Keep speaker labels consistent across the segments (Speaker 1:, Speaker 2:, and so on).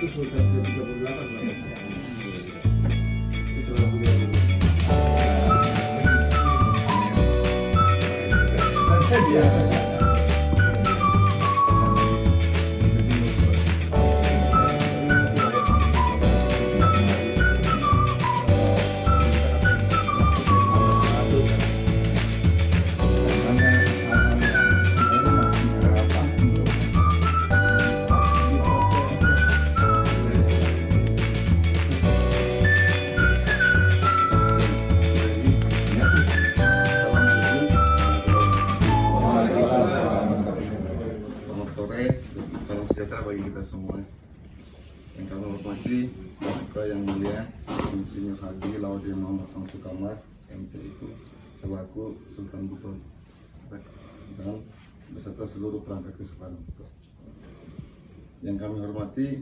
Speaker 1: Sultan ke-38 Pak. Setelah beliau
Speaker 2: Selamat sore, salam sejahtera bagi kita semua. Yang kami hormati, Bapak yang mulia, Insinyur Haji Laudi Muhammad Samsu Kamar, MPIku, selaku Sultan Buton, dan beserta seluruh perangkat kesultanan Buton. Yang kami hormati,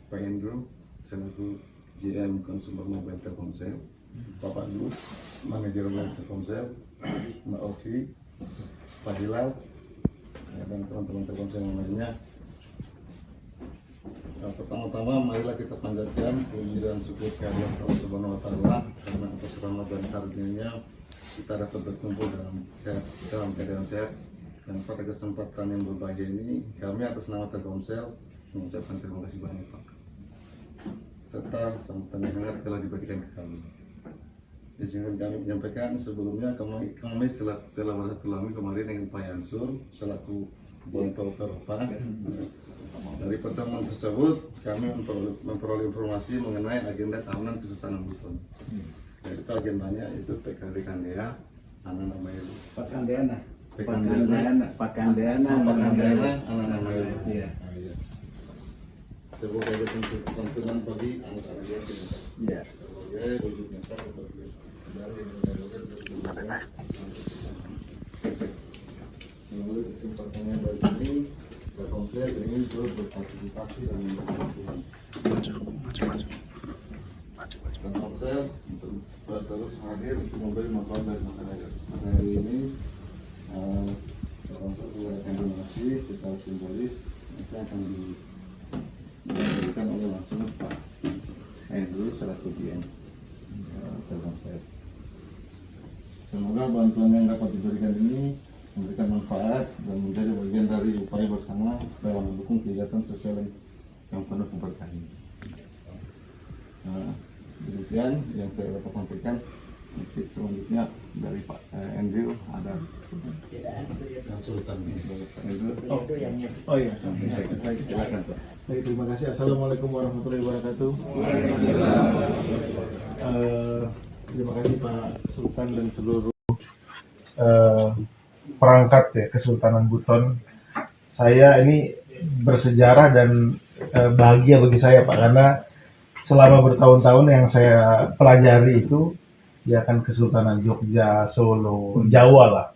Speaker 2: Pak Hendro, selaku GM Consumer Mobile Telkomsel, Bapak Gus, Manajer Wilayah Telkomsel, Mbak Ovi, Pak Hilal, dan teman-teman Telkomsel yang lainnya. Pertama-tama marilah kita panjatkan puji dan syukur kehadirat Allah Subhanahu wa taala karena atas rahmat dan karunia-Nya kita dapat berkumpul dalam keadaan sehat, dan pada kesempatan yang berbahagia ini kami atas nama Telkomsel mengucapkan terima kasih banyak Pak, serta sambutan yang hangat telah diberikan ke kami. Izinkan kami menyampaikan sebelumnya kami telah bersilaturahmi kemarin dengan Pak Yansur selaku Bonto Peropa. Dari pertemuan tersebut kami memperoleh informasi mengenai agenda tahunan Kesultanan Buton. Yaitu agendanya itu PKD Kandea, anak Mailu.
Speaker 1: Pakandeana,
Speaker 2: anak Mailu.
Speaker 1: Iya.
Speaker 2: Sebagai bentuk santunan bagi anak-anak yatim.
Speaker 1: Iya.
Speaker 2: Sebagai wujud nyata melalui kesempatannya baik ini, Telkomsel ingin terus berpartisipasi dan memberikan Telkomsel terus hadir untuk memberi manfaat dari masyarakat. Hari ini Telkomsel memberikan donasi secara simbolis itu akan diberikan oleh langsung Pak Hendro selaku GM Telkomsel. Semoga bantuan yang dapat diberikan ini memberikan manfaat dan menjadi bagian dari upaya bersama dalam mendukung kegiatan sosial yang penuh keberkahan. Demikian yang saya dapat sampaikan. Mungkin selanjutnya dari Pak Andrew ada
Speaker 1: Sultan.
Speaker 2: Oh iya, baik, silakan Pak.
Speaker 1: Baik, terima kasih. Assalamualaikum warahmatullahi wabarakatuh. Terima kasih Pak Sultan dan seluruh perangkat ya Kesultanan Buton. Saya ini bersejarah dan bahagia bagi saya Pak, karena selama bertahun-tahun yang saya pelajari itu ya kan Kesultanan Jogja, Solo, Jawa lah.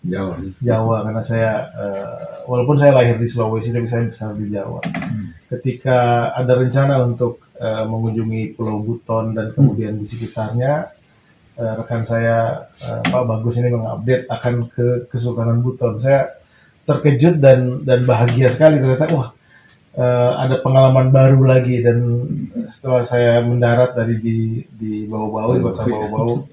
Speaker 1: Jawa karena saya walaupun saya lahir di Sulawesi tapi saya besar di Jawa. Ketika ada rencana untuk mengunjungi Pulau Buton dan kemudian di sekitarnya, rekan saya Pak Bagus ini mengupdate akan ke Kesultanan Buton. Saya terkejut dan bahagia sekali, ternyata wah ada pengalaman baru lagi. Dan setelah saya mendarat dari di Bau-Bau, di kota Bau-Bau,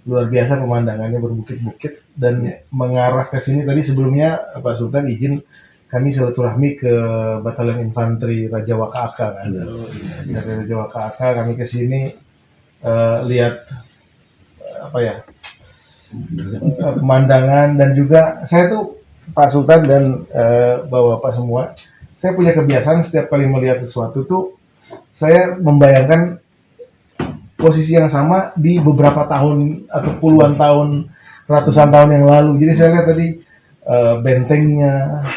Speaker 1: luar biasa pemandangannya, berbukit-bukit dan mengarah ke sini. Tadi sebelumnya Pak Sultan izin kami silaturahmi ke Batalion Infanteri Raja Waka-Aka kan. Dari Raja Waka-Aka kami ke sini lihat pemandangan, dan juga saya tuh Pak Sultan dan bapak-bapak semua, saya punya kebiasaan setiap kali melihat sesuatu tuh saya membayangkan posisi yang sama di beberapa tahun atau puluhan tahun, ratusan tahun yang lalu. Jadi saya lihat tadi bentengnya,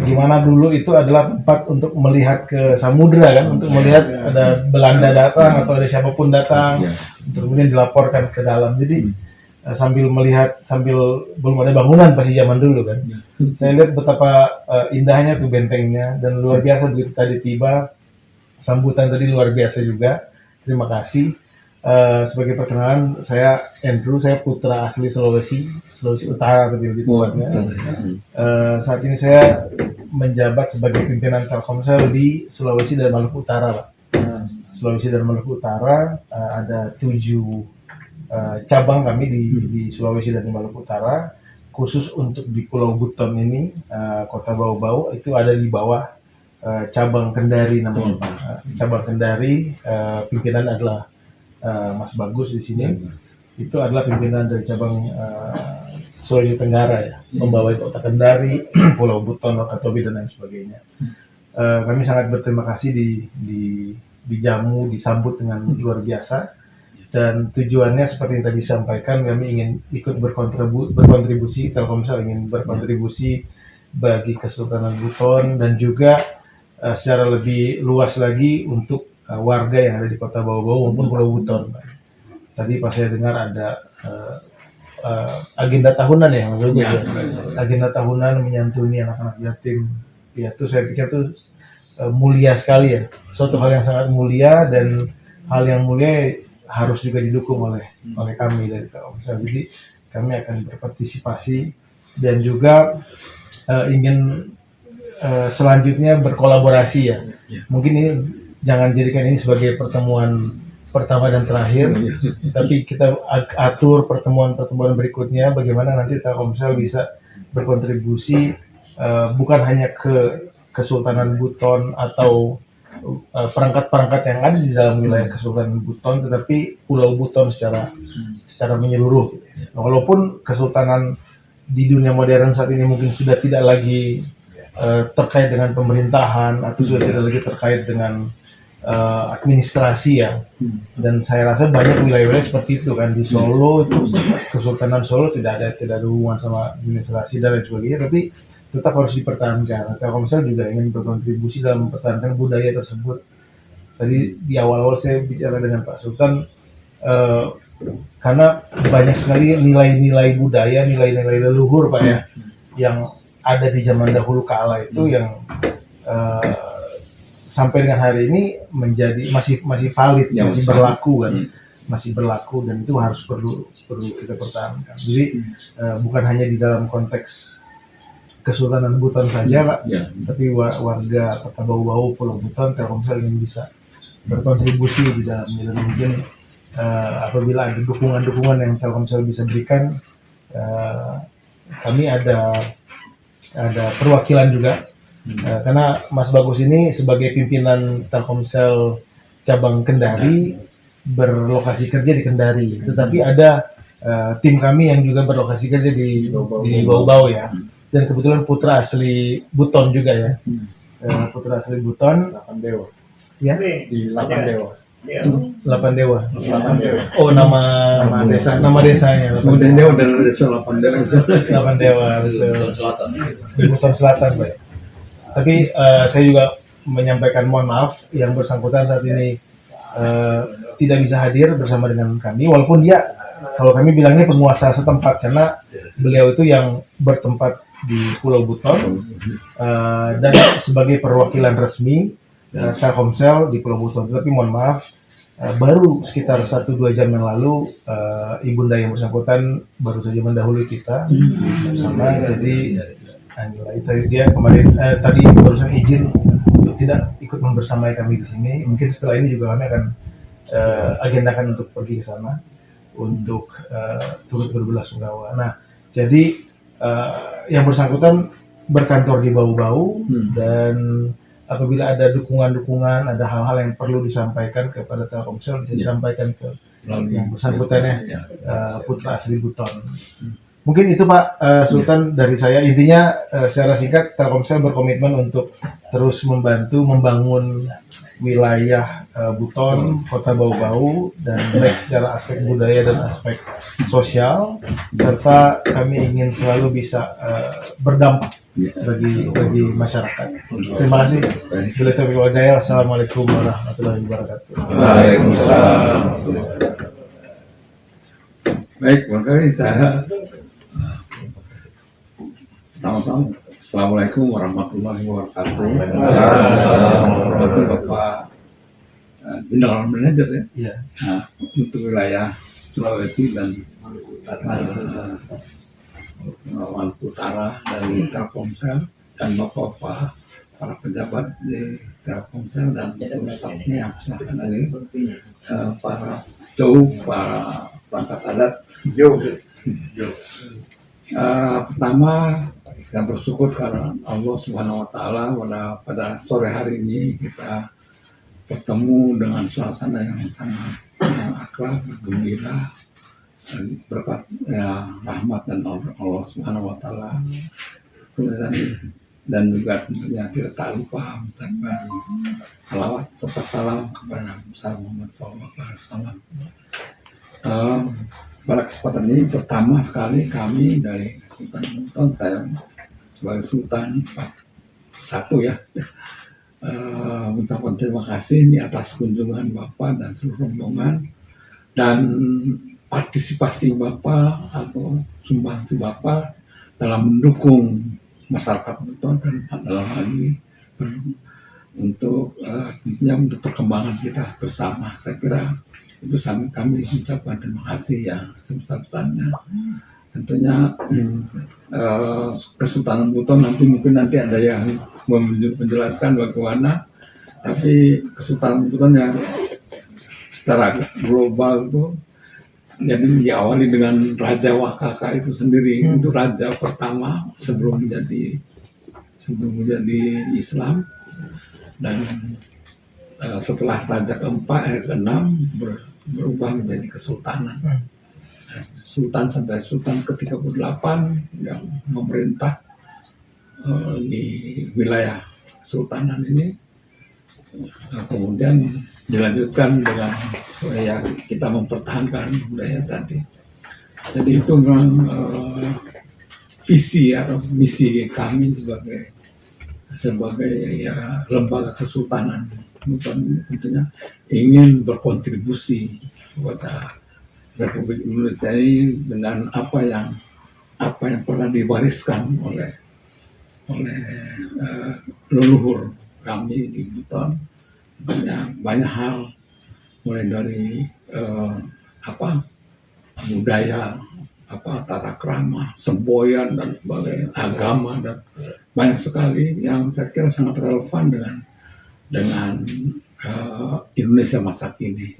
Speaker 1: gimana dulu itu adalah tempat untuk melihat ke samudra kan, untuk melihat ada Belanda datang atau ada siapapun datang, kemudian dilaporkan ke dalam. Jadi sambil melihat, sambil belum ada bangunan pasti zaman dulu kan, saya lihat betapa indahnya tuh bentengnya, dan luar biasa begitu tadi tiba, sambutan tadi luar biasa juga. Terima kasih. Sebagai perkenalan, saya Andrew, saya putra asli Sulawesi Utara lebih tepatnya. Saat ini saya menjabat sebagai pimpinan Telkomsel di Sulawesi dan Maluku Utara, Pak. Sulawesi dan Maluku Utara. Ada 7 cabang kami di Sulawesi dan di Maluku Utara. Khusus untuk di Pulau Buton ini, Kota Bau-Bau itu ada di bawah cabang Kendari namanya Pak. Cabang Kendari, pimpinan adalah Mas Bagus di sini. Itu adalah pimpinan dari cabang Sulawesi Tenggara ya, membawa Kota Kendari, Pulau Buton, Wakatobi dan lain sebagainya. Kami sangat berterima kasih dijamu, disambut dengan luar biasa, dan tujuannya seperti yang tadi disampaikan, kami ingin ikut berkontribusi, Telkomsel ingin berkontribusi bagi Kesultanan Buton dan juga secara lebih luas lagi untuk warga yang ada di Kota Bau-Bau maupun Pulau Buton. Tadi pas saya dengar ada agenda tahunan ya, Mas Bagus, ya. Agenda tahunan menyantuni anak-anak yatim. Ya, itu saya pikir itu mulia sekali ya. Suatu hal yang sangat mulia, dan hal yang mulia harus juga didukung oleh kami dari Telkomsel. Jadi kami akan berpartisipasi dan juga ingin selanjutnya berkolaborasi ya. Mungkin ini jangan jadikan ini sebagai pertemuan pertama dan terakhir, tapi kita atur pertemuan-pertemuan berikutnya bagaimana nanti Telkomsel bisa berkontribusi bukan hanya ke Kesultanan Buton atau perangkat-perangkat yang ada di dalam wilayah Kesultanan Buton, tetapi Pulau Buton secara menyeluruh. Nah, walaupun Kesultanan di dunia modern saat ini mungkin sudah tidak lagi terkait dengan pemerintahan atau sudah tidak lagi terkait dengan administrasi ya, dan saya rasa banyak wilayah-wilayah seperti itu kan. Di Solo itu Kesultanan Solo tidak ada hubungan sama administrasi dan lain sebagainya, tapi tetap harus dipertahankan. Telkomsel juga ingin berkontribusi dalam mempertahankan budaya tersebut. Tadi di awal-awal saya bicara dengan Pak Sultan, karena banyak sekali nilai-nilai budaya, nilai-nilai leluhur Pak ya, yang ada di zaman dahulu kala itu yang sampai dengan hari ini masih valid, ya, masih berlaku kan, masih berlaku, dan itu harus perlu kita pertahankan. Jadi bukan hanya di dalam konteks Kesultanan Buton saja Pak, tapi warga Kota Bau-Bau, Pulau Buton, Telkomsel ingin bisa berkontribusi di dalamnya, dan mungkin apabila ada dukungan-dukungan yang Telkomsel bisa berikan, kami ada perwakilan juga. Karena Mas Bagus ini sebagai pimpinan Telkomsel cabang Kendari berlokasi kerja di Kendari, tetapi ada tim kami yang juga berlokasi kerja di Bau-Bau ya, dan kebetulan putra asli Buton juga ya, putra asli Buton.
Speaker 3: 8 Dewa
Speaker 1: Ya,
Speaker 3: di 8 Dewa.
Speaker 1: 8 Dewa. Oh, nama desanya.
Speaker 3: 8 Dewa dari desa 8 Dewa.
Speaker 1: 8 Dewa, betul. Di Buton Selatan, Pak. Tapi saya juga menyampaikan mohon maaf, yang bersangkutan saat ini tidak bisa hadir bersama dengan kami, walaupun dia, kalau kami bilangnya penguasa setempat, karena beliau itu yang bertempat di Pulau Buton dan sebagai perwakilan resmi Telkomsel di Pulau Buton. Tapi mohon maaf, baru sekitar 1-2 jam yang lalu ibunda yang bersangkutan baru saja mendahului kita bersama. Jadi dia kemarin tadi barusan izin untuk tidak ikut membersamai kami di sini. Mungkin setelah ini juga kami akan agendakan untuk pergi ke sana untuk turut berbelasungkawa. Nah, jadi yang bersangkutan berkantor di Bau-Bau, dan apabila ada dukungan-dukungan, ada hal-hal yang perlu disampaikan kepada Telkomsel, bisa disampaikan ke yang bersangkutannya, putra asli Buton. Mungkin itu Pak Sultan dari saya. Intinya secara singkat, Telkomsel berkomitmen untuk terus membantu membangun wilayah Buton, Kota Bau-Bau, dan baik secara aspek budaya dan aspek sosial, serta kami ingin selalu bisa berdampak bagi masyarakat. Terima kasih. Bila taufiq wal hidayah. Wassalamualaikum warahmatullahi wabarakatuh.
Speaker 3: Waalaikumsalam. Baik, makanya saya sama-sama. Assalamualaikum warahmatullahi wabarakatuh. Waalaikumsalam. Bapak General Manager ya.
Speaker 1: Iya.
Speaker 3: Nah, untuk wilayah Sulawesi dan Maluku Utara dari Telkomsel, dan Bapak para pejabat di Telkomsel dan staffnya yang silahkan lagi para jauh, para perangkat adat. Pertama kita bersyukur karena Allah Subhanahu Wa Taala pada sore hari ini kita bertemu dengan suasana yang sangat akrab, gembira, berkat rahmat dan Allah Subhanahu Wa Taala. Dan juga tentunya kita tak lupa mengucapkan salawat serta salam kepada Nabi Muhammad SAW. Pada kesempatan ini pertama sekali kami dari Sultan Buton, saya sebagai Sultan satu ya, mengucapkan terima kasih ini atas kunjungan Bapak dan seluruh rombongan dan partisipasi Bapak atau sumbangsi Bapak dalam mendukung masyarakat Buton dan dalam hal ini untuk untuk perkembangan kita bersama. Saya kira itu kami mengucapkan terima kasih yang sebesar-besarnya. Tentunya Kesultanan Buton nanti ada yang menjelaskan bagaimana, tapi Kesultanan Buton yang secara global itu jadi diawali dengan Raja Wakaka itu sendiri, itu raja pertama sebelum menjadi Islam, dan setelah raja keempat keenam berubah menjadi kesultanan. Sultan sampai Sultan ke-38 yang memerintah di wilayah kesultanan ini. Kemudian dilanjutkan dengan ya kita mempertahankan budaya tadi. Jadi itu memang visi atau misi kami sebagai ya, lembaga kesultanan. Tentunya ingin berkontribusi kepada Republik Indonesia ini dengan apa yang pernah diwariskan oleh leluhur kami di Buton. Banyak hal, mulai dari budaya, tata krama, semboyan dan sebagainya, agama, dan banyak sekali yang saya kira sangat relevan dengan Indonesia masa kini.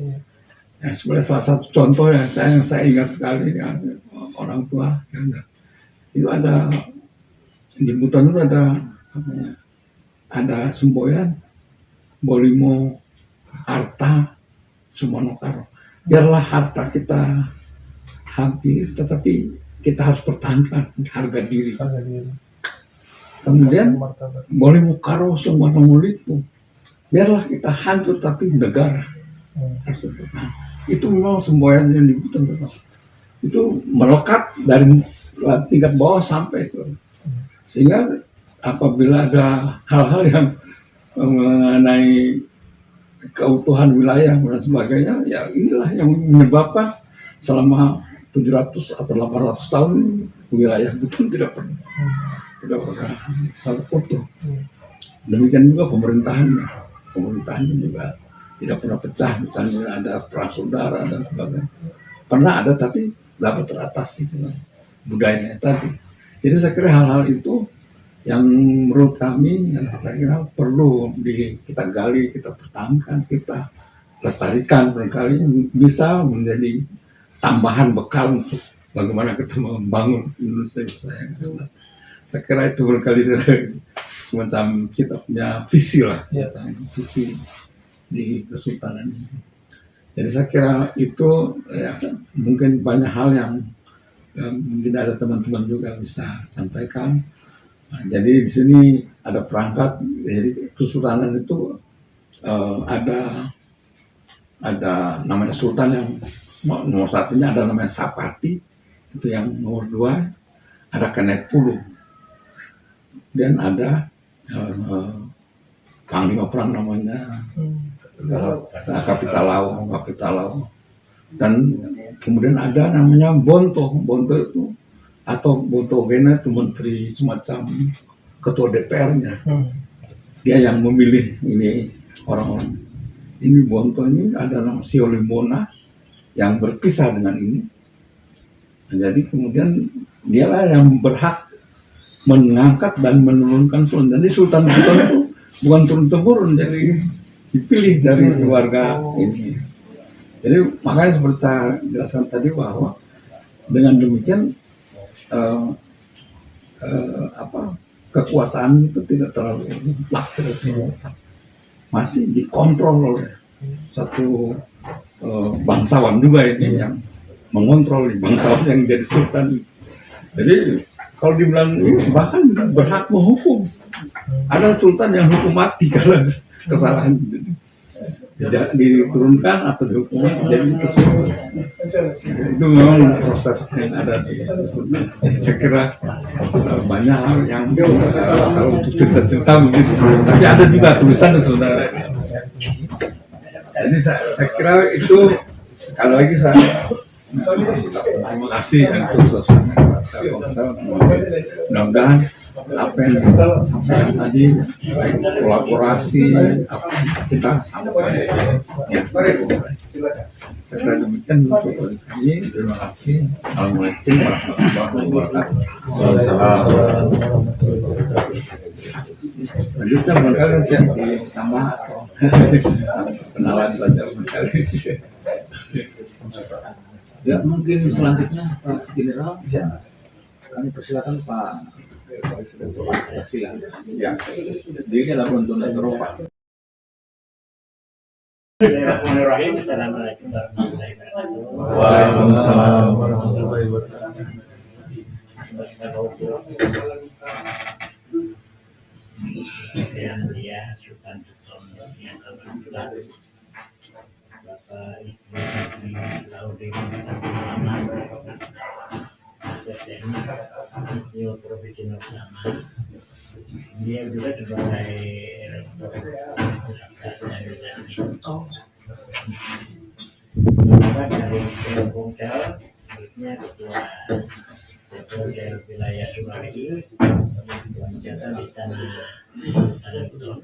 Speaker 3: Ya, sebenarnya salah satu contoh yang saya ingat sekali ya, orang tua ya, itu ada di Buton itu ada semboyan Bolimo harta Sumonokaro. Biarlah harta kita habis, tetapi kita harus pertahankan harga diri. Kemudian Bolimo Karo Sumonolipo. Biarlah kita hancur, tapi negara harus bertahan. Itu memang semboyan yang dibutuhkan, itu melekat dari tingkat bawah sampai ke, sehingga apabila ada hal-hal yang mengenai keutuhan wilayah dan sebagainya, ya inilah yang menyebabkan selama 700 atau 800 tahun wilayah Buton tidak pernah salah utuh. Demikian juga pemerintahannya juga tidak pernah pecah, misalnya ada perang saudara dan sebagainya. Pernah ada, tapi dapat teratasi dengan budayanya tadi. Jadi saya kira hal-hal itu yang menurut kami yang saya kira perlu kita gali, kita pertahankan, kita lestarikan, barangkali bisa menjadi tambahan bekal untuk bagaimana kita membangun Indonesia saya kira itu barangkali semacam kita punya visi lah, visi di kesultanan ini. Jadi saya kira itu ya, mungkin banyak hal yang mungkin ada teman-teman juga bisa sampaikan. Nah, jadi di sini ada perangkat, jadi kesultanan itu ada namanya sultan yang nomor satunya ada namanya Sapati, itu yang nomor dua ada Kenepulu, dan ada panglima perang namanya Kapitalau, dan kemudian ada namanya Bonto itu atau Bontogena itu menteri semacam ketua DPR-nya. Dia yang memilih ini orang-orang. Ini Bonto ini ada nama Siolimona yang berpisah dengan ini. Nah, jadi kemudian dialah yang berhak mengangkat dan menurunkan sultan. Jadi Sultan Buton itu bukan turun temurun, jadi dipilih dari keluarga ini. Jadi makanya seperti saya jelaskan tadi bahwa dengan demikian kekuasaan itu tidak terlalu mutlak, masih dikontrol oleh satu bangsawan juga ini yang mengontrol bangsawan yang jadi sultan. Jadi kalau dibilang bahkan berhak menghukum, ada sultan yang hukum mati kalau kesalahan diturunkan atau dihukum jadi itu semua. Itu memang proses yang ada di sultan. Saya kira banyak hal yang kalau untuk cerita-cerita begitu, tapi ada juga tulisan sebenarnya. Jadi saya kira itu sekali lagi saya terima kasih untuk Telkomsel. Mudah-mudahan apa yang kita sampaikan tadi, kolaborasi kita sampai ya. Saya kira demikian untuk kami. Terima kasih. Assalamualaikum warahmatullahi wabarakatuh. Lanjutnya barangkali ditambah atau kenalan saja barangkali.
Speaker 4: Ya, mungkin selanjutnya Pak General, kami persilakan Pak Presiden. Ya, dia adalah untuk Eropa.
Speaker 5: Bismillahirrahmanirrahim. Assalamualaikum warahmatullahi wabarakatuh.
Speaker 1: Waalaikumsalam warahmatullahi wabarakatuh.
Speaker 5: Yang mulia Sultan Buton yang kebetulan Bapak Ibu Laude Presiden Provinsi Utama. Dia juga sebagai dari Telkomsel, berikutnya ketua Telkomsel wilayah Sulawesi, mencatat di tanah Buton.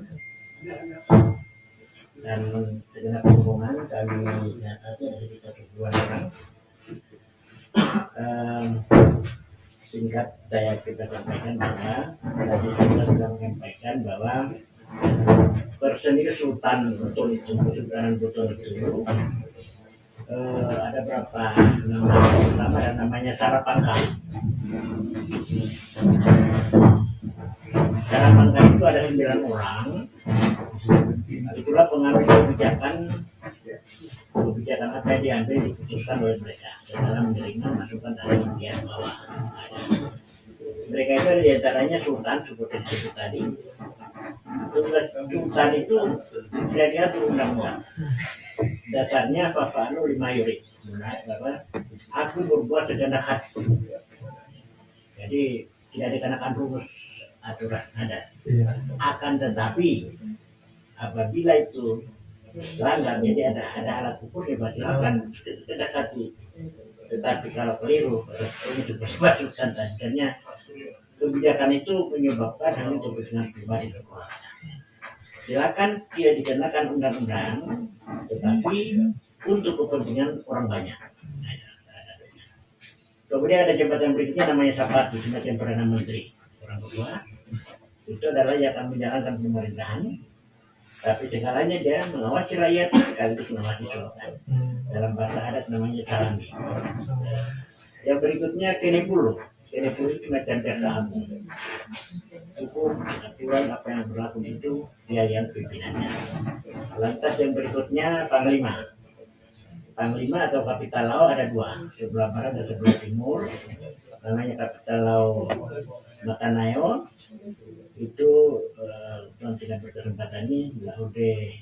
Speaker 5: Dan segenap rombongan kami nyatakan ada sekitar 2 orang. Singkat saya kita sampaikan bahwa tadi kita sudah menyampaikan bahwa personil Sultan Buton itu, Kesultanan Buton itu ada berapa nama utama dan namanya Sarapangka. Sarapangka itu ada 9 orang. Itulah pengambil kebijakan apa yang diambil diputuskan oleh mereka dalam menerima masukan dari bagian bawah. Mereka itu diantaranya Sultan seperti disebut tadi. Sultan itu tidak diatur undang-undang. Dasarnya fa'alu lima yurid. Bahwa aku berbuat segenap hati. Jadi tidak dikenakan rumus aturan ada. Akan tetapi apabila itu langgar, jadi ada alat ukurnya, silakan dekati. Tetapi kalau keliru, ini juga sebabkan tadinya kebijakan itu menyebabkan hanya untuk kepentingan pribadi dan keluarga. Silakan tidak dikenakan undang-undang, tetapi untuk kepentingan orang banyak. Kemudian ada jabatan berikutnya namanya Sapati, semacam Perdana Menteri. Orang kedua itu adalah yang akan menjalankan pemerintahan. Tapi segalanya dia mengawasi rakyat sekaligus mengawasi sultan. Dalam bahasa adat namanya salami. Yang berikutnya Kenepulu. Kenepulu itu macam jaksa agung. Hukum, aturan apa yang berlaku itu dia yang pimpinannya. Lantas yang berikutnya Panglima. Panglima atau Kapital Lau ada 2, sebelah barat dan sebelah timur. Namanya Kapital Lau Matanayo. Itu yang tidak berkesempatan ini Laude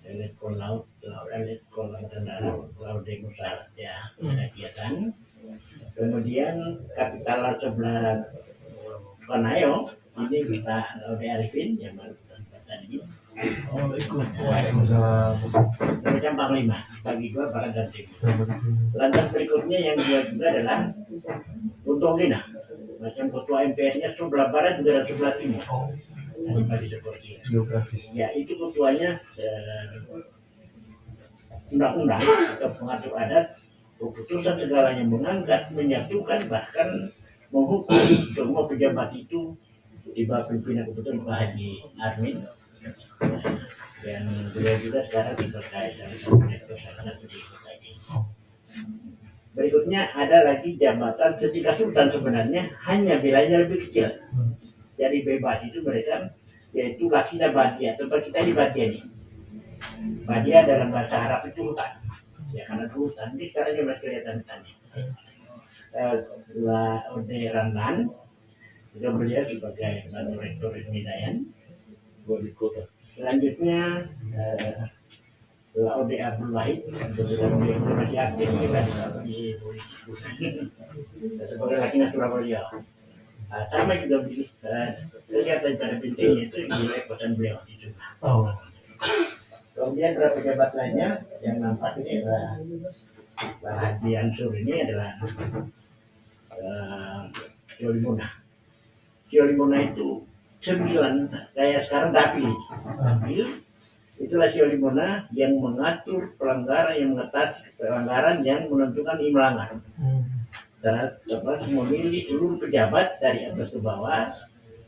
Speaker 5: Letkol Laut, Letkol Angkatan Darat, Laude Musal ya ada kegiatan. Kemudian Kapital Laut sebelah Panayo ini kita Laude Arifin yang baru tadi.
Speaker 1: Waalaikumsalam.
Speaker 5: Macam Panglima bagi 2 barat dan timur. Lantas berikutnya yang 2 juga adalah Untongina. Macam ketua MPR-nya sebelah barat juga dan sebelah timur. Tadi seperti
Speaker 1: Geografis.
Speaker 5: ya itu ketuanya undang-undang atau pengatur adat, keputusan segalanya mengangkat, menyatukan, bahkan menghukum semua pejabat itu di bawah pimpinan kebetulan Pak Haji Armin, yang beliau juga sekarang di KSR Direktur Sarana Pendidikan Kota ini. Berikutnya ada lagi jabatan setingkat sultan, sebenarnya hanya wilayahnya lebih kecil. Jadi bebas itu mereka, yaitu Laksina Badia, tempat kita di Badia nih. Badia dalam bahasa Arab itu hutan. Ya karena itu hutan, ini sekarang dia masih kelihatan hutannya. Ode Ramlan, juga beliau sebagai Direktur Ismidayan. Selanjutnya Laude Abdul Wahid, beliau masih aktif juga di sebagai Laksina Surabaya. Sama juga begini, lihat daripada pentingnya itu di repotan beliau itu. Kemudian beberapa pejabat lainnya yang nampak ini adalah Pak Haji Ansur, ini adalah Siolimuna. Siolimuna itu 9, kayak sekarang Dapil. Itulah Siolimuna yang mengatur pelanggaran, yang mengatasi pelanggaran, yang menentukan ini melanggar. Terus memilih seluruh pejabat dari atas ke bawah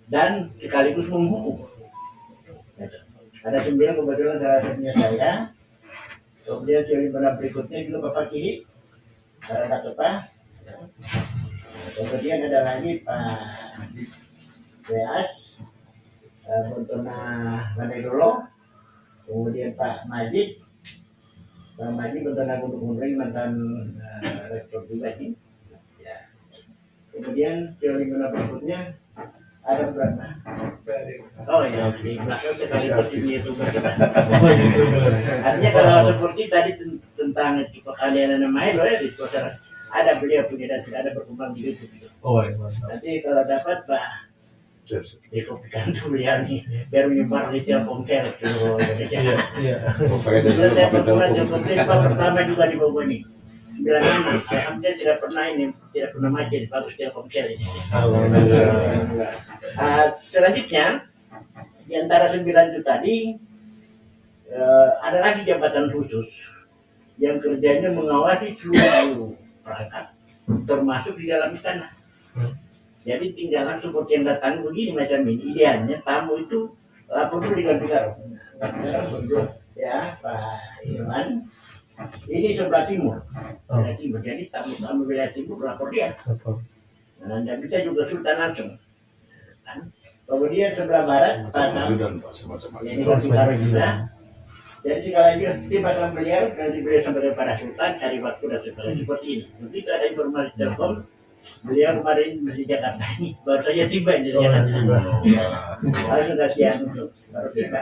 Speaker 5: dan sekaligus menghukum. Ada 9 kebetulan salah satunya saya. Kemudian Siolimuna berikutnya juga Bapak Kiri, Rada Kepa. Kemudian ada lagi Pak Beas, Bontona Manegolo. Kemudian Pak Majid, Bontona Gunung Gunung, mantan rektor juga ini. Kemudian Siolimuna berikutnya ada berapa? Oh ya, di belakang sekaligus ini youtuber kita. Artinya kalau seperti tadi tentang kalian namanya loh ya di Twitter, ada beliau punya dan tidak ada berkembang di YouTube. Nanti kalau dapat Pak dikopikan tuh beliau nih biar menyebar di Telkomsel seluruh Indonesia. Saya pertama juga di Bogor nih. Bilangnya, alhamdulillah tidak pernah macet, bagus Telkomsel ini. Selanjutnya, di antara 9 itu tadi, ada lagi jabatan khusus yang kerjanya mengawasi seluruh perangkat, termasuk di dalam istana. Jadi tinggalan seperti yang datang begini macam ini, idealnya tamu itu lapor dulu dengan Figaro. Ya, Pak Irwan. Ini sebelah timur, jadi tamu wilayah timur lapor dia. Nah, dan bisa juga sultan langsung. Kemudian sebelah barat, ini kan Figaro juga. Jadi sekali tiba sama beliau, nanti beliau sampai kepada sultan, cari waktu dan sebagainya seperti ini. Begitu ada informasi Telkom, beliau kemarin di Jakarta ini, baru saja tiba di Jakarta. Lalu sudah siang untuk baru tiba,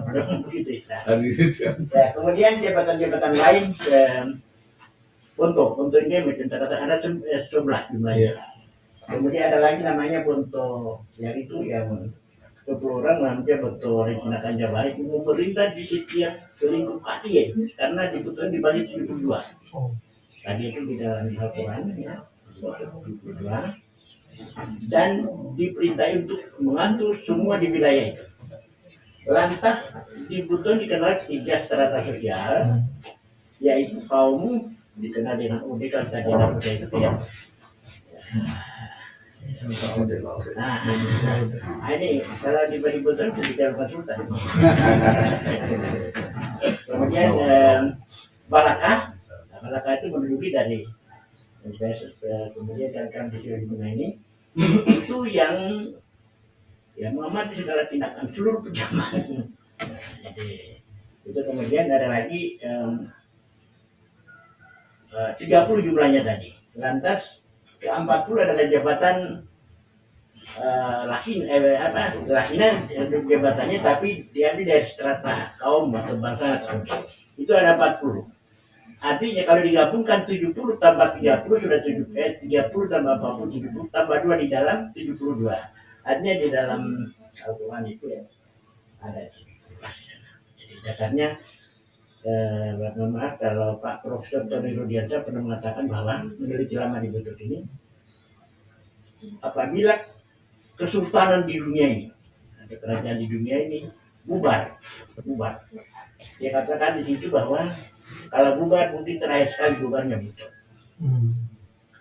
Speaker 5: belum begitu ya. Kemudian jabatan-jabatan lain, untuk ini mencatat ada 11 jumlahnya. Kemudian ada lagi namanya Bonto, yang itu yang 10 orang namanya Bonto Regina Kanjabari, itu memerintah di setiap selingkuh kaki ya, karena diputuskan dibagi 72. Tadi itu di dalam Al-Quran ya. Dan diperintah untuk mengatur semua di wilayah itu. Lantas dibutuhkan dikenal 3 strata sosial, yaitu kaum dikenal dengan UD kan tadi namanya itu ya. Nah, ini kalau dibutuhkan sedikit konsultan. Kemudian Balaka itu menduduki dari kemudian kan di Siolimuna ini itu yang mengamati segala tindakan seluruh pejabat. Jadi itu kemudian ada lagi 30 jumlahnya tadi. Lantas ke 40 adalah jabatan Laksina jabatannya tapi diambil dari strata kaum atau bangsa. Itu ada 40. Artinya kalau digabungkan 70 tambah 30 sudah 30 tambah 40 70 tambah 2 di dalam 72. Artinya di dalam Al-Quran itu ya ada. Jadi dasarnya maaf kalau Pak Profesor Tony Rudiansyah pernah mengatakan bahwa meneliti lama di bentuk ini, apabila kesultanan di dunia ini, ada kerajaan di dunia ini bubar. Dia katakan di situ bahwa kalau bubar mungkin terakhir sekali bubarnya Buto.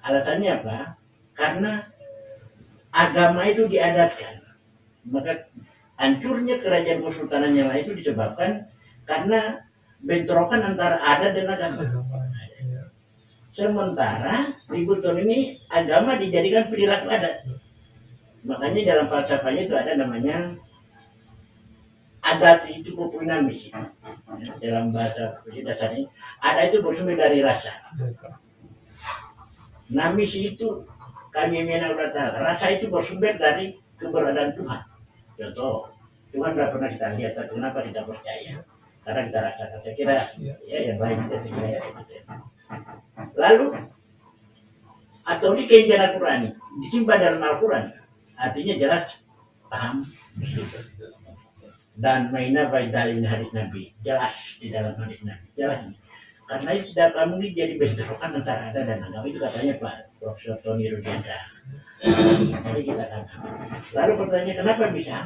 Speaker 5: Alasannya apa? Karena agama itu diadatkan. Maka hancurnya kerajaan kesultanan yang lain itu disebabkan karena bentrokan antara adat dan agama. Sementara di Buton ini agama dijadikan perilaku adat. Makanya dalam falsafahnya itu ada namanya adat itu dinamis. Dalam bahasa dasarnya adat itu bersumber dari rasa. Namis itu kami mengenal rasa itu bersumber dari keberadaan Tuhan. Contoh, Tuhan tidak pernah kita lihat, tapi kenapa kita percaya? Karena kita rasakan. Saya kira ya yang lain kita percaya. Lalu atau di keinginan Al-Quran disimpan dalam Al-Quran, artinya jelas paham. Dan mainnya baik dalam hadis Nabi, jelas di dalam hadis Nabi, jelas. Karena itu tidak kamu ini jadi bentrokan antara ada dan agama itu katanya Pak Profesor Tony Rujendra. Jadi kita tangkap. Lalu pertanyaan kenapa bisa?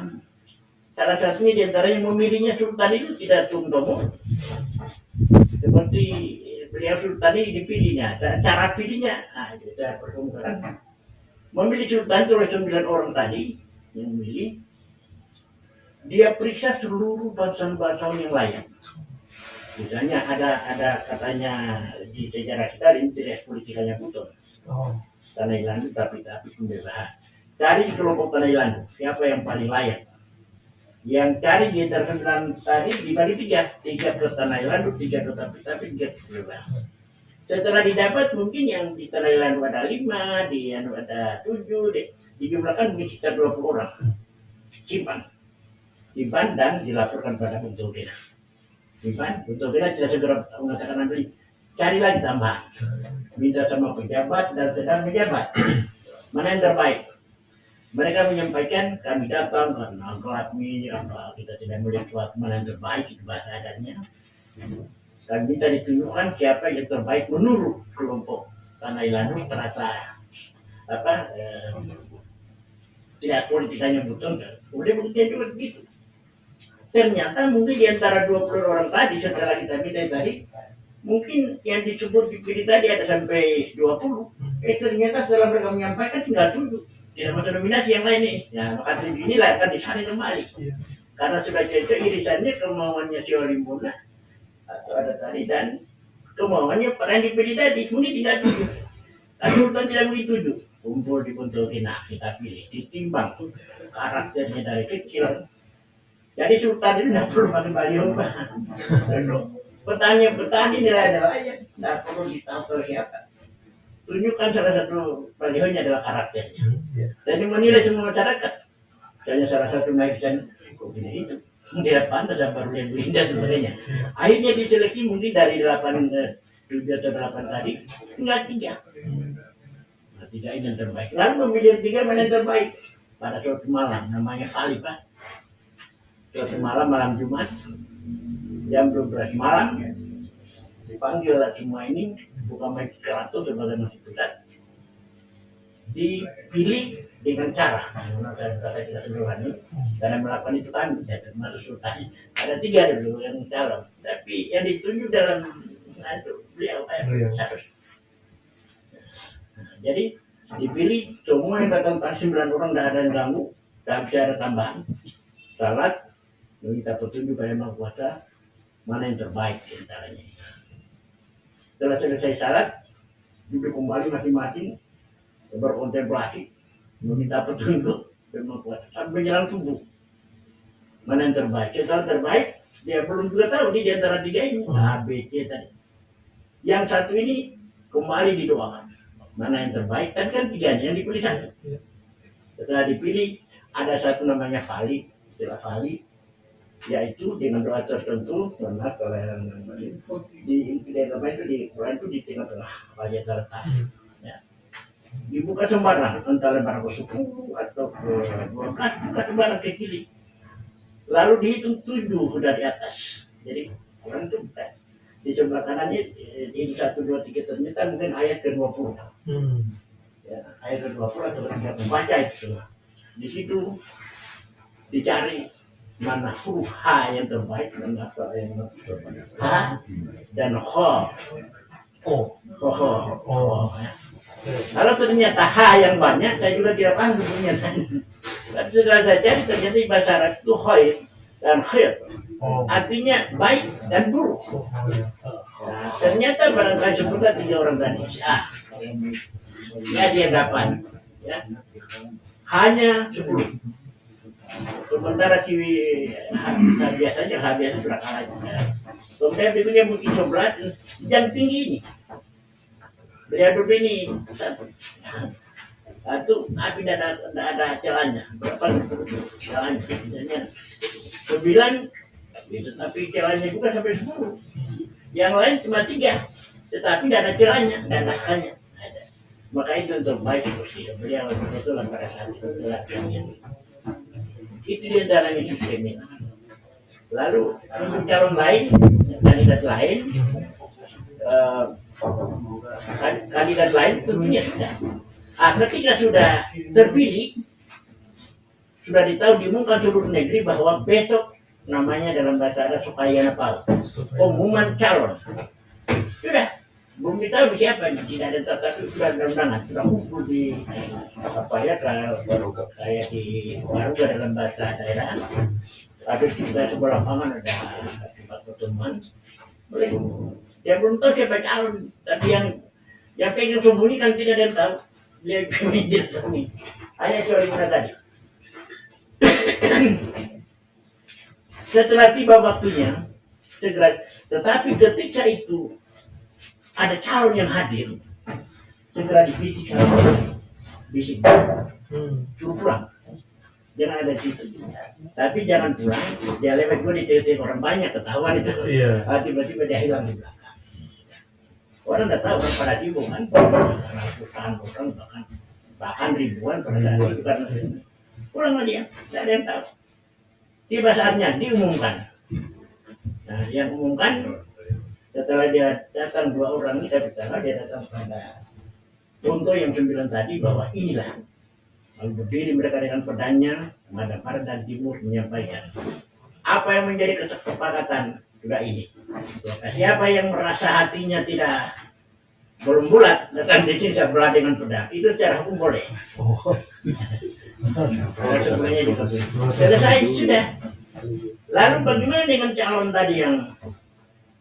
Speaker 5: Salah satunya diantaranya memilihnya Sultan itu tidak Tumtomo. Seperti beliau Sultan ini dipilihnya, cara pilihnya, kita pertemukan. Memilih Sultan itu oleh 9 orang tadi yang memilih. Dia periksa seluruh bangsa-bangsa yang lain. Misalnya ada katanya di sejarah kita di interest politikanya Buton. Tanah Ilandu tapi pembebasan. Cari kelompok Tanah Ilandu, siapa yang paling layak? Yang cari di antara 9 tadi dibagi 3 ke Tanah Ilandu, 3 ke tapi 3 ke pembebasan. Setelah didapat mungkin yang di Tanah Ilandu ada 5, di Anu ada 7, dijumlahkan mungkin sekitar 20 orang. Simpan dan dilaporkan pada Buntu Gena. Buntu Gena tidak segera mengatakan nanti cari lagi tambahan. Minta sama pejabat dan sedang menjabat. Mana yang terbaik? Mereka menyampaikan kami datang karena gelap ini kita tidak melihat suatu mana yang terbaik itu bahasa adatnya. Kami minta ditunjukkan siapa yang terbaik menurut kelompok Tanah Ilandu terasa tidak politikanya Buton. Kemudian buktinya juga begitu. Ternyata mungkin di antara 20 orang tadi setelah kita minta tadi mungkin yang disebut dipilih tadi ada sampai 20. Ternyata setelah mereka menyampaikan tinggal 7. Tidak masuk nominasi yang lain nih. Ya maka 7 inilah akan disalin kembali. Karena sudah cocok irisannya kemauannya si Olimbona atau ada tadi dan kemauannya para yang dipilih tadi mungkin tinggal 7. Tapi Sultan tidak begitu 7. Kumpul di Buntu Gena kita pilih ditimbang karakternya dari kecil. Jadi Sultan itu tidak perlu pakai baliho. Petani nilai nelayan, tidak perlu ditampil siapa. Tunjukkan salah satu balihonya adalah karakternya. Dan yang menilai semua masyarakat. Misalnya salah satu naikan, kok gini itu. Tidak pantas apa baru yang beli dan sebagainya. Akhirnya diseleksi mungkin dari 7 atau 8 tadi, tinggal 3. Nah, 3 ini yang terbaik. Lalu memilih 3 mana yang terbaik. Pada suatu malam, namanya Khalif, Pak. Suatu malam Jumat jam 12 malam dipanggil semua ini bukan main keraton sebagai masjid pusat dipilih dengan cara kata kita sederhana karena melakukan itu kan ya termasuk Sultan ada 3 dulu yang calon tapi yang ditunjuk dalam itu beliau harus jadi dipilih semua yang datang 9 orang tidak ada yang ganggu tidak bisa ada tambahan salat kita petunjuk pada Yang Maha Kuasa mana yang terbaik di antaranya. Setelah selesai salat, duduk kembali masing-masing berkontemplasi, meminta petunjuk pada Yang Maha Kuasa sampai menjelang subuh. Mana yang terbaik? Setelah terbaik, dia belum juga tahu di antara 3 ini A, B, C tadi. Yang satu ini kembali didoakan. Mana yang terbaik? Kan 3 yang dipilih 1. Setelah dipilih, ada satu namanya Fali, istilah Fali. Yaitu dengan doa tertentu karena kalau yang di Quran itu di tengah-tengah ayat terletak ya. Dibuka sembarang antara lembar ke 10 atau ke 12 buka sembarang ke kiri lalu dihitung 7 dari atas jadi Quran itu bukan di sebelah kanannya ini 1, 2, 3 ternyata mungkin ayat ke-20 ya, ayat ke-20 atau ke-30 baca itu semua di situ dicari mana huruf H yang terbaik dan apa yang H dan Kho. Ya. Kalau ternyata H yang banyak, saya juga tidak paham hukumnya. Tapi setelah saya cari, ternyata di bahasa Arab itu khair dan khair. Artinya baik dan buruk. Nah, ternyata barangkali sebentar 3 orang tadi. Ya dia dapat. Ya. Hanya 10. Sementara si biasanya biasa sudah kalah juga. Kemudian berikutnya mungkin 11 jam tinggi ini. Beliau dulu ini satu, tapi tidak ada celahnya. Berapa celahnya? Misalnya 9, tapi celahnya juga sampai 10. Yang lain cuma 3, tetapi tidak ada celahnya, tidak ada hanya. Maka itu terbaik kursi. Beliau kebetulan pada saat itu jelaskan itu. Itu dia caranya sistemnya. Lalu untuk calon lain, kandidat lain, kandidat lain tentunya sudah. Ketika sudah terpilih, sudah diumumkan seluruh negeri bahwa besok namanya dalam bahasa Arab Sukayana Pau, pengumuman calon. Sudah, belum ditahu siapa, tidak ada tetapi sudah ada undangan, sudah kumpul di kalau saya di Waruga dalam bahasa daerah. Ada juga sebelah lapangan ada tempat pertemuan. Boleh. Yang belum tahu siapa calon, tapi yang pengen sembunyikan tidak ada yang tahu. Dia tidak tahu nih. Hanya soal mana tadi. Setelah tiba waktunya, segera. Tetapi ketika itu ada calon yang hadir, segera dibisik bisik, suruh pulang. Jangan ada situ. Tapi jangan pulang, dia lewat gue di orang banyak ketahuan itu.
Speaker 1: Iya.
Speaker 5: Tiba-tiba dia hilang di belakang. Orang nggak tahu kan pada sibuk kan, ratusan orang bahkan ribuan pada saat itu karena pulang sama dia, tidak ada yang tahu. Tiba saatnya diumumkan. Nah, yang umumkan setelah dia datang 2 orang ini, saya berkata dia datang pada contoh yang 9 tadi bahwa inilah. Lalu berdiri mereka dengan pedangnya, menghadap barat dan timur menyampaikan apa yang menjadi kesepakatan sudah ini. Siapa yang merasa hatinya belum bulat, datang di sini sebelah dengan pedang. Itu secara hukum boleh. Kalau sebenarnya selesai sudah. Lalu bagaimana dengan calon tadi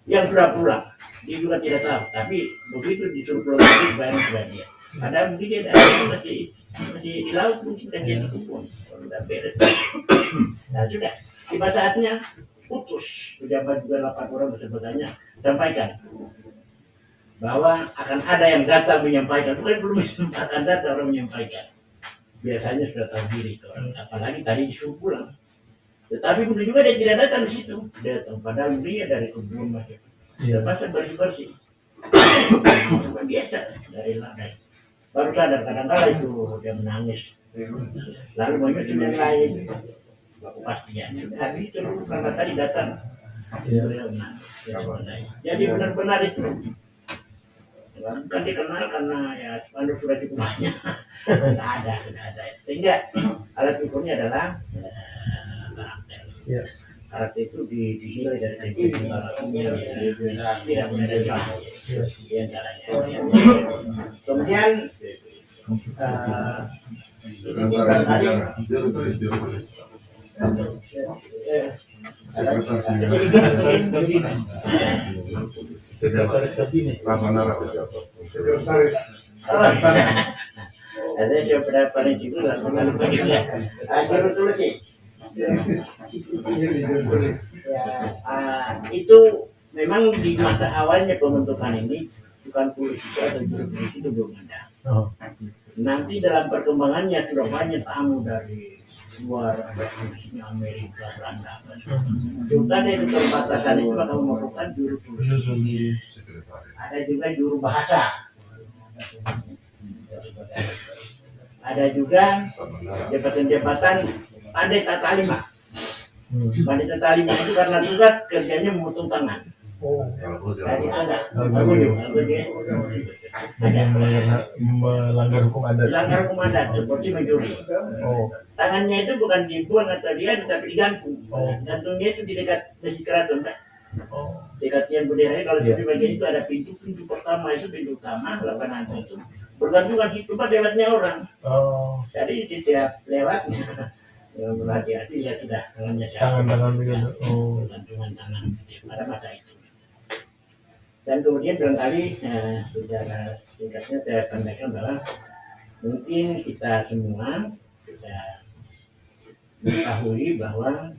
Speaker 5: yang sudah pulang? Dia juga tidak tahu. Tapi begitu disuruh pulang lagi, bayang sudah dia. Ada mungkin dia masih di laut, mungkin kajian di kupon. Kalau sudah beres. Nah sudah. Tiba saatnya putus. Pejabat juga 8 orang bersebutnya sampaikan bahwa akan ada yang datang menyampaikan. Bukan belum akan datang orang menyampaikan. Biasanya sudah tahu diri orang. Apalagi tadi disuruh pulang. Tetapi mungkin juga dia tidak datang di situ. Dia datang padahal dia dari kebun macam. Terpaksa bersih-bersih. Biasa dari ladang. Baru sadar kadang-kadang itu dia menangis. Lalu menyusul yang lain. Kepastian. Habis itu karena tadi datang. Jadi benar-benar itu. Bukan dikenal karena ya spanduk sudah cukup banyak. Tidak ada. Sehingga alat ukurnya adalah karakter. Karakter itu dinilai dari tidak ada jalan. Kemudian
Speaker 2: Sekretaris kabinet.
Speaker 5: Ada beberapa juga lah, lupa juga. Juru tulis sih. Itu memang di masa awalnya pembentukan ini bukan tulis itu atau juru tulis itu belum ada. Nanti dalam perkembangannya sudah banyak tamu dari luar, misalnya Amerika, Belanda. Juga dari perbatasan itu akan memerlukan juru tulis. Ada juga juru bahasa. Ada juga jabatan-jabatan pandai tata lima. Pandai tata lima itu karena juga kerjanya memotong tangan. Jadi ada.
Speaker 1: Melanggar hukum adat.
Speaker 5: Melanggar hukum adat seperti mencuri. Tangannya itu bukan dibuang atau dia, tapi digantung. Gantungnya itu di dekat besi keraton, Pak. Dekat tiang bendera kalau di bagian itu ada pintu pertama itu pintu utama, 8 lantai itu. bergantungan di tempat lewatnya orang.
Speaker 1: Oh,
Speaker 5: Jadi di tiap lewatnya yang berhati-hati lihat sudah tangannya siapa.
Speaker 1: tangan-tangan begitu. Oh,
Speaker 5: Bergantungan tangan pada masa itu. Dan kemudian barangkali secara singkatnya saya sampaikan bahwa mungkin kita semua sudah mengetahui bahwa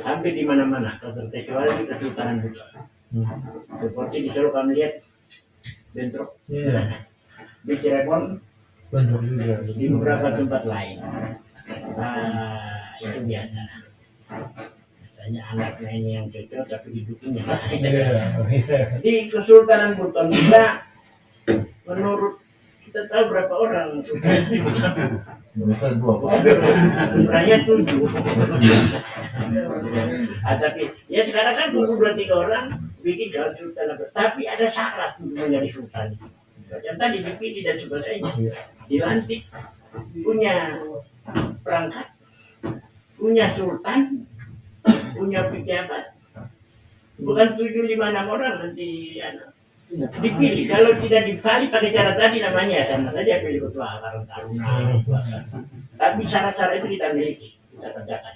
Speaker 5: hampir di mana-mana, kecuali di Kesultanan Buton. Seperti di Solo kami lihat bentrok,
Speaker 1: iya,
Speaker 5: di Cirebon,
Speaker 1: benar juga.
Speaker 5: di beberapa tempat lain. Itu biasa. Biasanya anaknya ini yang cocok tapi didukung yang lain.
Speaker 1: Iya.
Speaker 5: Di Kesultanan Buton kita, menurut kita tahu berapa orang sultan di Buton.
Speaker 2: Bisa 20.
Speaker 5: Sebenarnya 7. Tapi ya sekarang kan kumpul 2-3 orang bikin kalau sultan apa. Tapi ada syarat untuk menjadi sultan. Yang tadi dipilih dan sebagainya, dilantik, punya perangkat, punya sultan, punya pejabat. Bukan 7, 5, 6 orang nanti dipilih. Kalau tidak divalid pakai cara tadi namanya sama saja pilih ketua Karang Taruna. Tapi syarat-syarat itu kita miliki, kita kerjakan.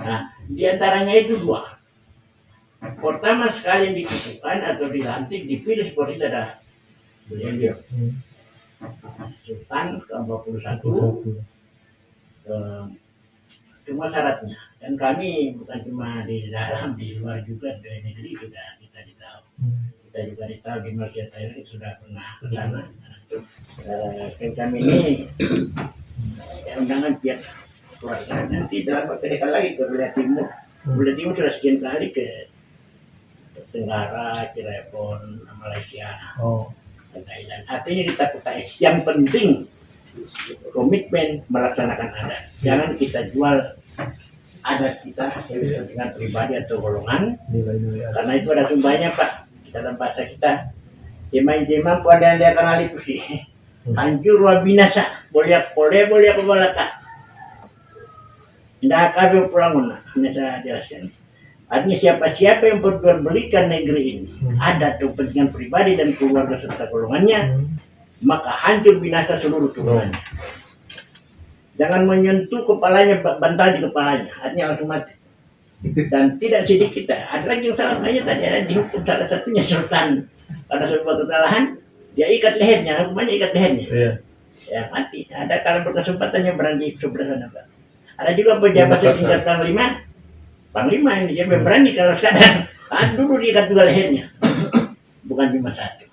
Speaker 5: Nah, diantaranya itu 2. Pertama sekali yang ditentukan atau dilantik dipilih seperti ada beliau Sultan ke-21. Cuma syaratnya. Dan kami bukan cuma di dalam, di luar juga dari negeri sudah kita ditahu. Kita juga ditahu di Malaysia Thailand sudah pernah ke sana. Kami ini undangan pihak keluarga. Nanti dalam waktu dekat lagi ke wilayah timur. Wilayah timur sudah sekian kali ke Tenggara, Cirebon, Malaysia, dan Thailand. Artinya kita PKS. Yang penting komitmen melaksanakan adat. Jangan kita jual adat kita dengan pribadi atau golongan. Karena itu ada sumbernya Pak. Dalam bahasa kita, jemaah pada dia akan alih fungsi. Hancur wa binasa, boleh kebalaka. Tidak akan pulang. Ini saya jelaskan. Artinya siapa-siapa yang memperjualbelikan negeri ini, ada kepentingan pribadi dan keluarga serta golongannya, maka hancur binasa seluruh turunannya. Jangan menyentuh kepalanya, bantal di kepalanya, artinya langsung mati. Dan tidak sedikit, ada lagi yang salah aja tadi ada dihukum salah satunya sultan karena sebuah kesalahan dia ikat lehernya, hukumannya ikat lehernya, ya mati. Ada kalau berkesempatan yang berani sebelah sana Pak. Ada juga pejabat yang tingkat panglima ini dia berani kalau sekarang dulu diikat juga lehernya, bukan cuma satu,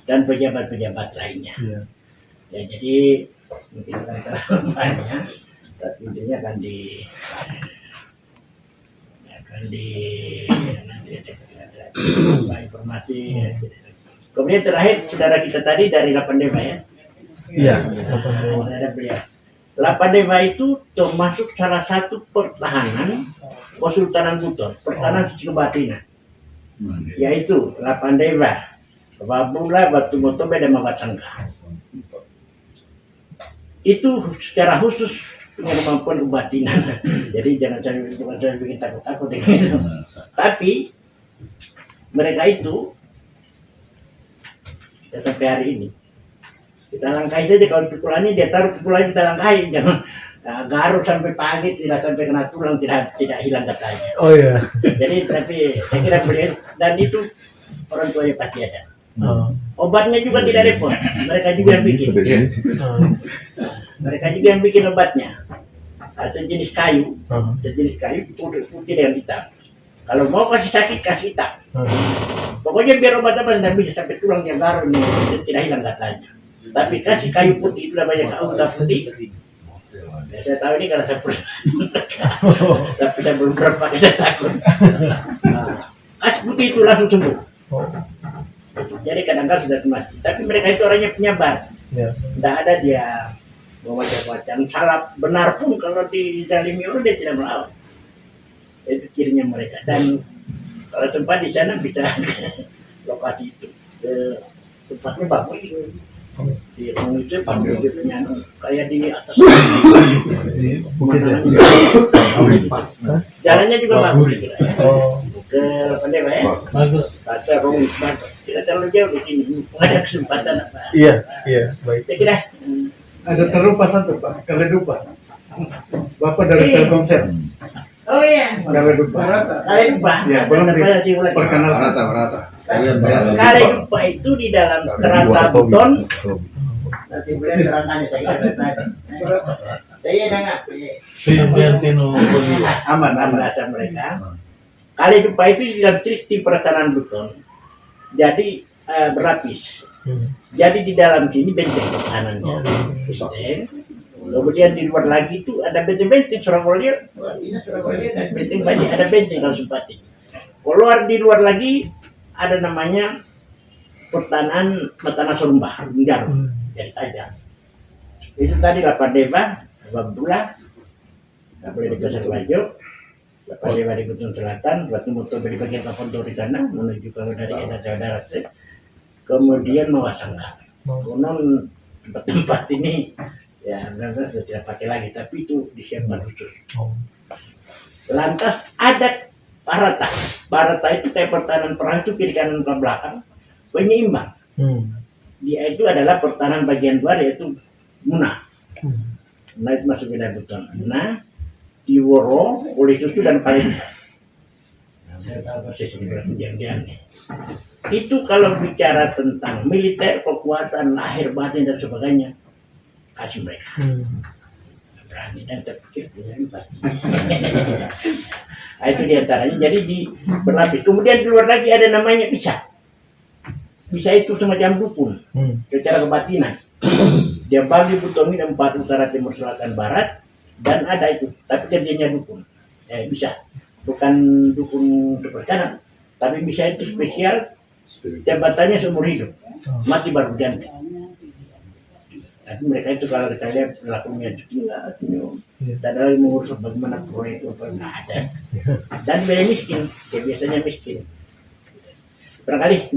Speaker 5: dan pejabat-pejabat lainnya. Ya jadi mungkin akan terlalu banyak, tapi intinya akan di nanti ada informasi. Kemudian terakhir saudara kita tadi dari Lapandeva ya.
Speaker 1: Iya.
Speaker 5: Ada beliau. Lapandeva itu termasuk salah satu pertahanan Kesultanan Buton, pertahanan sisi kebatinan. Yaitu Lapandeva, Wabula, Batu Motobe dan Mabacangka. Itu secara khusus punya kemampuan kebatinan. Jadi jangan saya bikin takut-takut gitu. Tapi mereka itu sampai hari ini kita langkahi saja, kalau pikulannya dia taruh pikulannya kita langkahi, jangan garuk sampai pagi tidak sampai kena tulang, tidak hilang katanya.
Speaker 1: Oh iya.
Speaker 5: Jadi tapi saya kira beliau dan itu orang tuanya pasti ada. Obatnya juga tidak repot, mereka juga yang bikin. Mereka juga yang bikin obatnya. Sejenis kayu, putih dengan hitam. Kalau mau kasih sakit kasih hitam. Pokoknya biar obat apa tidak bisa sampai tulang yang garuk nih, tidak hilang katanya. Tapi kasih kayu putih itu namanya kayu putih. Ya, saya tahu ini karena saya pernah, tapi saya belum pernah pakai, saya takut. Kasih putih itu langsung sembuh. Jadi kadang-kadang sudah mati. Tapi mereka itu orangnya penyabar. Tidak ada dia macam-macam salah benar pun kalau dizalimi orang dia tidak melawan. Itu cirinya mereka. Dan kalau tempat di sana bisa lokasi itu tempatnya bagus. Di Indonesia panggilnya kayak di atas. Jalannya juga bagus. ke Pandeva ya.
Speaker 4: Bagus.
Speaker 5: Kata Romi, tidak terlalu jauh di sini. Ada kesempatan apa?
Speaker 1: Iya, iya, baik.
Speaker 5: Saya kira.
Speaker 6: Ada terlupa satu Pak, Kaledupa. Bapak dari
Speaker 5: Iya.
Speaker 6: Telkomsel.
Speaker 5: Oh iya.
Speaker 6: Kaledupa.
Speaker 5: Kali lupa.
Speaker 6: Ya, belum
Speaker 5: Perkenalkan.
Speaker 6: diperkenalkan.
Speaker 2: Rata. Kalian berada.
Speaker 5: Kali lupa itu di dalam terata beton. Nanti beliau terangkan saya ada tadi. Saya dengar.
Speaker 4: Fiantino Bolivia.
Speaker 6: Aman.
Speaker 5: Bahasa mereka. Kali lupa itu di dalam sistem pertahanan beton. Jadi berlapis. Jadi di dalam sini benteng pertahanannya. Benteng. Kemudian di luar lagi itu ada benteng-benteng Surabaya. Ini Surabaya dan benteng banyak ada benteng kalau Sumpati. Keluar di luar lagi ada namanya pertahanan Sorumba, Jarum, dari tajam. Itu tadi Lapardeva, Babula, nggak boleh di Pasar Bajo, Lapardeva di Butun Selatan, Batu Motor di bagian Kapondor di sana menuju ke dari Jawa Darat. Kemudian Mawasangka. Konon tempat ini ya benar-benar sudah tidak pakai lagi, tapi itu disiapkan khusus. Lantas ada Parata. Parata itu kayak pertahanan perang itu kiri kanan ke belakang, penyeimbang. Dia itu adalah pertahanan bagian luar yaitu Muna. Nah itu masuk wilayah beton. Nah di Woro, oleh susu dan Kali. Saya tahu persis ini berkenjang-jang. Itu kalau bicara tentang militer, kekuatan, lahir batin dan sebagainya, kasih mereka. Berani dan terpikir punya hebat. Nah, itu diantaranya. Jadi di berlapis. Kemudian di luar lagi ada namanya Bisa. Bisa itu semacam dukun. Secara kebatinan. Dia bagi beton ini 4 utara, timur, selatan, barat. Dan ada itu. Tapi kerjanya dukun. Bisa. Bukan dukun seperti kanan. Tapi Bisa itu spesial. Jabatannya seumur hidup. Mati baru ganti. Tapi mereka itu kalau kita lihat lakunya tinggal, tidak ada lagi mengurus bagaimana proyek itu pernah ada. Dan mereka miskin, ya biasanya miskin. Barangkali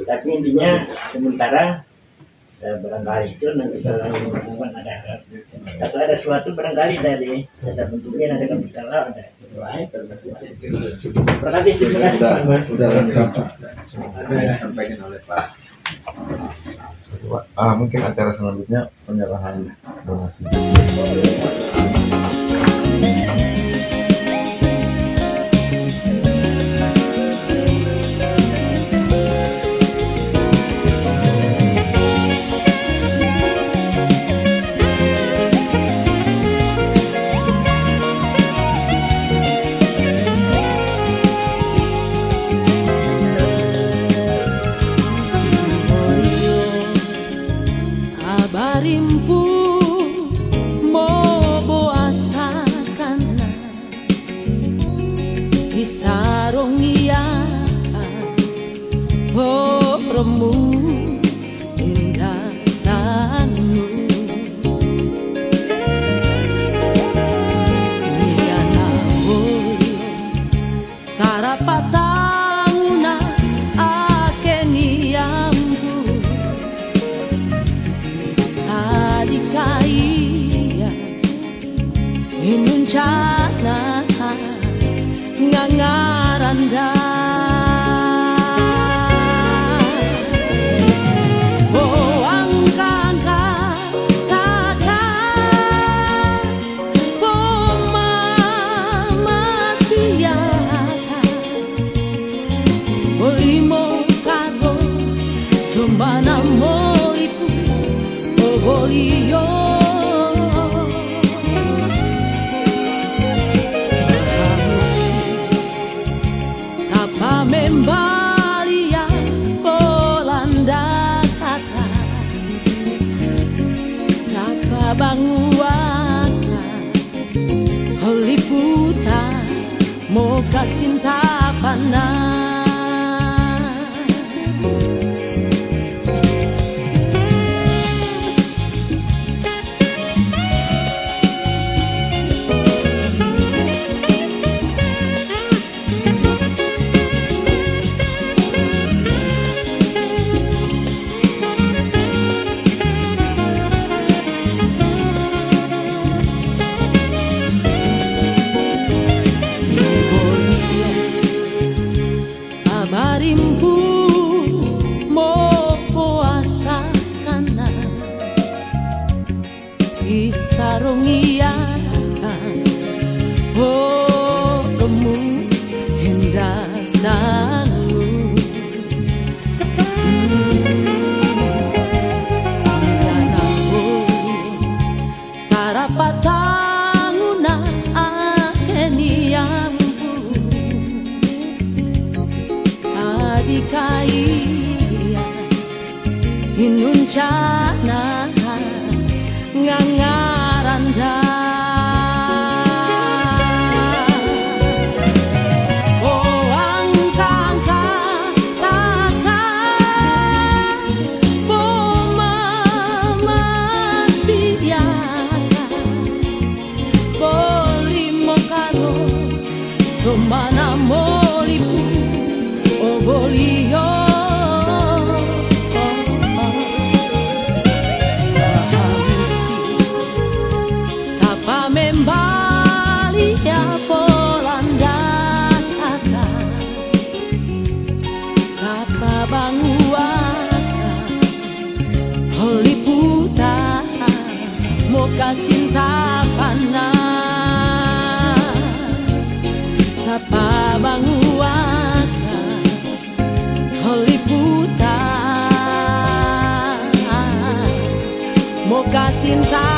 Speaker 5: tapi intinya sementara barangkali itu nanti kalau ada atau ada suatu barangkali dari ada bentuknya ada kapital ada lain barangkali
Speaker 2: Sudah lengkap. Ada yang disampaikan oleh Pak. Mungkin acara selanjutnya penyerahan donasi.
Speaker 7: Abarimpu mobo asakana isarong iya boremu indah sanu niyana boyo sarapatanguna akeniyambu adikaya inuncana ngangaranda oh angkangka kaka poma masiyaka olimo kago sumbana moliku obolio Membalia Polanda kata Napa banguana Holiputa Moka sinta panah kendasanmu. Sarapatanguna akeniampu adikaya inuncana ngangaranda. Somana molipu obolio Mahamisi Tapa membali ya Polanda kata Tapa banguaka Holiputa Moka sinta panah Tapa banguaka Holiputa Moka sinta